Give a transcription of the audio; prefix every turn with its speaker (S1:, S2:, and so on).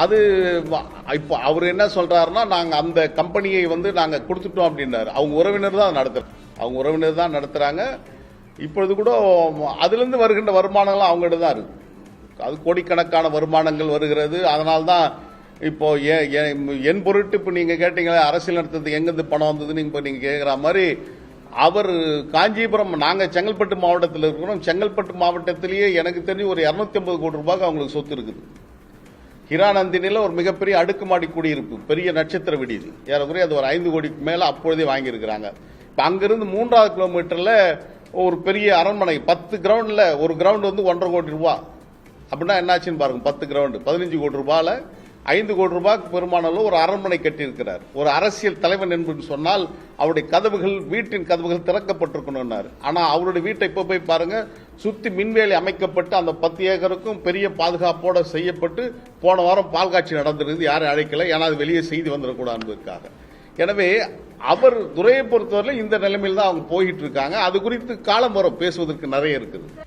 S1: அது இப்போ அவர் என்ன சொல்றாருன்னா, நாங்க அந்த கம்பெனியை நாங்க கொடுத்துட்டோம் அப்படின்னாரு. அவங்க உறவினர் தான் நடத்துறாங்க. இப்பொழுது கூட அதுல இருந்து வருகின்ற வருமானங்கள் அவங்ககிட்ட தான் இருக்கு. அது கோடிக்கணக்கான வருமானங்கள் வருகிறது. அதனால்தான் இப்போ என் பொருட்டு இப்ப நீங்க கேட்டீங்களே அரசியல் நடத்துறதுக்கு எங்கிருந்து பணம் வந்ததுன்னு இப்ப நீங்க கேட்கிற மாதிரி அவர் காஞ்சிபுரம், நாங்க செங்கல்பட்டு மாவட்டத்தில் இருக்கிறோம். செங்கல்பட்டு மாவட்டத்திலேயே எனக்கு தெரிஞ்சு ஒரு 250 கோடி ரூபாய்க்கு அவங்களுக்கு சொத்து இருக்குது. ஹிராநந்தினில ஒரு மிகப்பெரிய அடுக்குமாடி குடியிருப்பு, பெரிய நட்சத்திர விடுதி, ஏறக்குறைய அது ஒரு 5 கோடிக்கு மேல அப்பொழுதே வாங்கியிருக்கிறாங்க. இப்ப அங்கிருந்து 3வது கிலோமீட்டர்ல ஒரு பெரிய அரண்மனை, 10 கிரவுண்ட்ல ஒரு கிரவுண்ட் 1.5 கோடி ரூபாய். அப்படின்னா என்னாச்சுன்னு பாருங்க, 10 கிரவுண்ட் 15 கோடி ரூபாயில 5 கோடி ரூபாய்க்கு பெருமானளவு ஒரு அரண்மனை கட்டியிருக்கிறார். ஒரு அரசியல் தலைவன் என்று சொன்னால் அவருடைய கதவுகள், வீட்டின் கதவுகள் திறக்கப்பட்டிருக்கணும். ஆனா அவருடைய வீட்டை இப்ப போய் பாருங்க, சுத்தி மின்வேலி அமைக்கப்பட்டு அந்த 10 ஏக்கருக்கும் பெரிய பாதுகாப்போட செய்யப்பட்டு போன வாரம் பால் காட்சி நடந்திருக்கு. யாரும் அழைக்கல, ஏன்னா அது வெளியே செய்தி வந்துடக்கூடாது என்பதற்காக. எனவே அவர் துறையை பொறுத்தவரை இந்த நிலைமையில் தான் அவங்க போயிட்டு இருக்காங்க. அது குறித்து காலம் வரும், பேசுவதற்கு நிறைய இருக்குது.